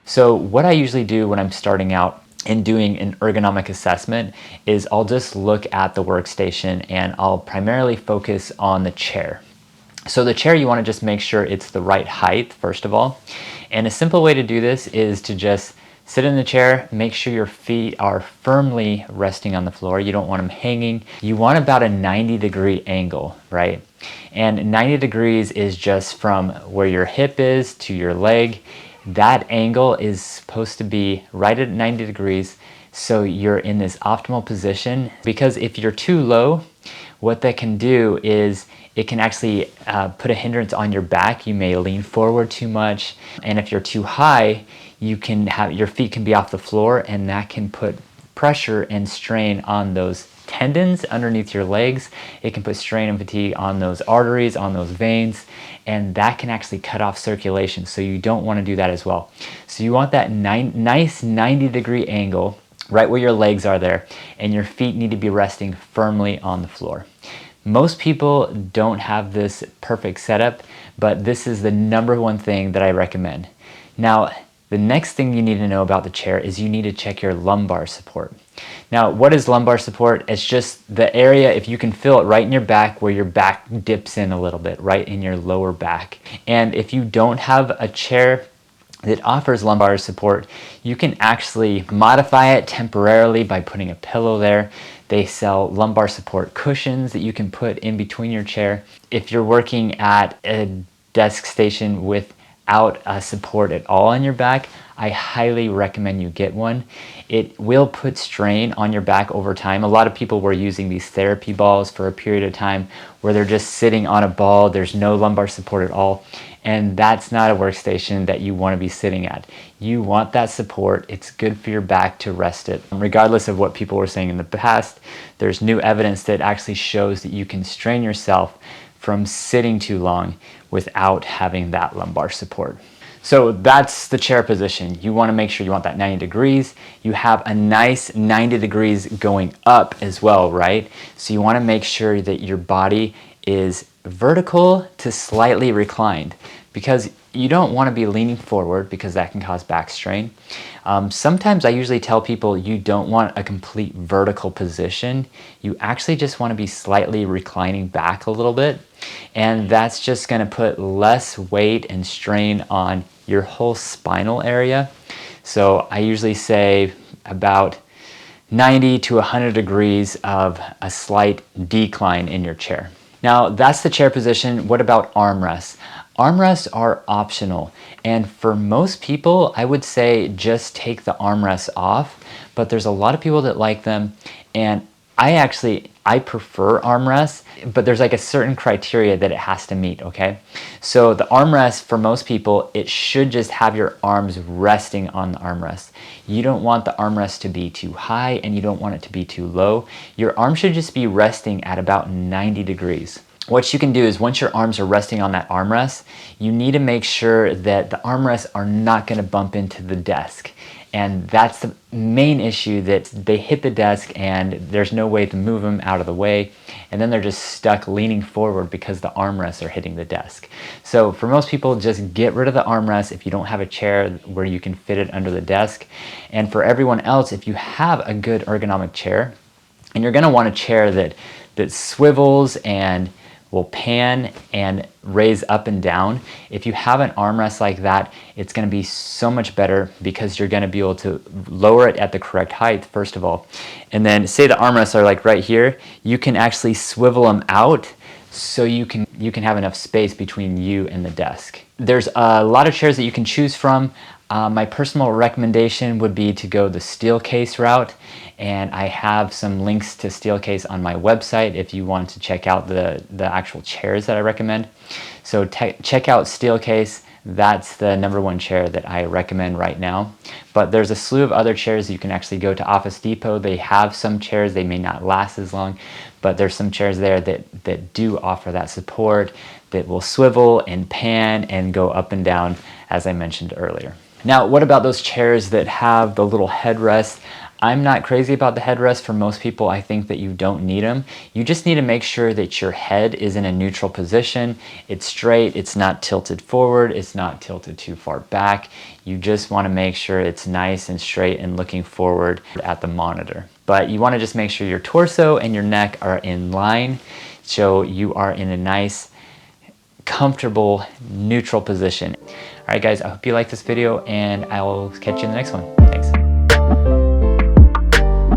So what I usually do when I'm starting out in doing an ergonomic assessment is I'll just look at the workstation and I'll primarily focus on the chair. So the chair, you want to just make sure it's the right height, first of all. And a simple way to do this is to just sit in the chair, make sure your feet are firmly resting on the floor. You don't want them hanging. You want about a 90-degree angle, right? And 90 degrees is just from where your hip is to your leg. That angle is supposed to be right at 90 degrees, so you're in this optimal position. Because if you're too low, what that can do is it can actually put a hindrance on your back. You may lean forward too much, and if you're too high, your feet can be off the floor, and that can put pressure and strain on those tendons underneath your legs. It can put strain and fatigue on those arteries, on those veins, and that can actually cut off circulation. So you don't want to do that as well. So you want that nice 90-degree angle right where your legs are there, and your feet need to be resting firmly on the floor. Most people don't have this perfect setup, but this is the #1 thing that I recommend. Now, the next thing you need to know about the chair is you need to check your lumbar support. Now, what is lumbar support? It's just the area, if you can feel it right in your back, where your back dips in a little bit, right in your lower back. And if you don't have a chair that offers lumbar support, you can actually modify it temporarily by putting a pillow there. They sell lumbar support cushions that you can put in between your chair. If you're working at a desk station without a support at all on your back, I highly recommend you get one. It will put strain on your back over time. A lot of people were using these therapy balls for a period of time where they're just sitting on a ball, there's no lumbar support at all, and that's not a workstation that you want to be sitting at. You want that support. It's good for your back to rest it. Regardless of what people were saying in the past, there's new evidence that actually shows that you can strain yourself from sitting too long without having that lumbar support. So that's the chair position. You want to make sure you want that 90 degrees. You have a nice 90 degrees going up as well, right? So you want to make sure that your body is vertical to slightly reclined, because you don't want to be leaning forward because that can cause back strain. Sometimes I usually tell people you don't want a complete vertical position. You actually just want to be slightly reclining back a little bit, and that's just going to put less weight and strain on your whole spinal area. So I usually say about 90 to 100 degrees of a slight decline in your chair. Now that's the chair position. What about armrests? Armrests are optional, and for most people I would say just take the armrests off, but there's a lot of people that like them, and I prefer armrests, but there's like a certain criteria that it has to meet, okay? So the armrest, for most people, it should just have your arms resting on the armrest. You don't want the armrest to be too high, and you don't want it to be too low. Your arm should just be resting at about 90 degrees. What you can do is once your arms are resting on that armrest, you need to make sure that the armrests are not going to bump into the desk. And that's the main issue, that they hit the desk and there's no way to move them out of the way. And then they're just stuck leaning forward because the armrests are hitting the desk. So for most people, just get rid of the armrest if you don't have a chair where you can fit it under the desk. And for everyone else, if you have a good ergonomic chair, and you're going to want a chair that swivels and will pan and raise up and down. If you have an armrest like that, it's going to be so much better because you're going to be able to lower it at the correct height, first of all. And then say the armrests are like right here, you can actually swivel them out so you can have enough space between you and the desk. There's a lot of chairs that you can choose from. My personal recommendation would be to go the Steelcase route, and I have some links to Steelcase on my website if you want to check out the actual chairs that I recommend. So check out Steelcase. That's the #1 chair that I recommend right now. But there's a slew of other chairs. You can actually go to Office Depot. They have some chairs. They may not last as long, but there's some chairs there that do offer that support, that will swivel and pan and go up and down, as I mentioned earlier. Now, what about those chairs that have the little headrest? I'm not crazy about the headrest. For most people, I think that you don't need them. You just need to make sure that your head is in a neutral position. It's straight, it's not tilted forward, it's not tilted too far back. You just want to make sure it's nice and straight and looking forward at the monitor. But you want to just make sure your torso and your neck are in line, so you are in a nice, comfortable, neutral position. All right, guys, I hope you like this video, and I will catch you in the next one. Thanks.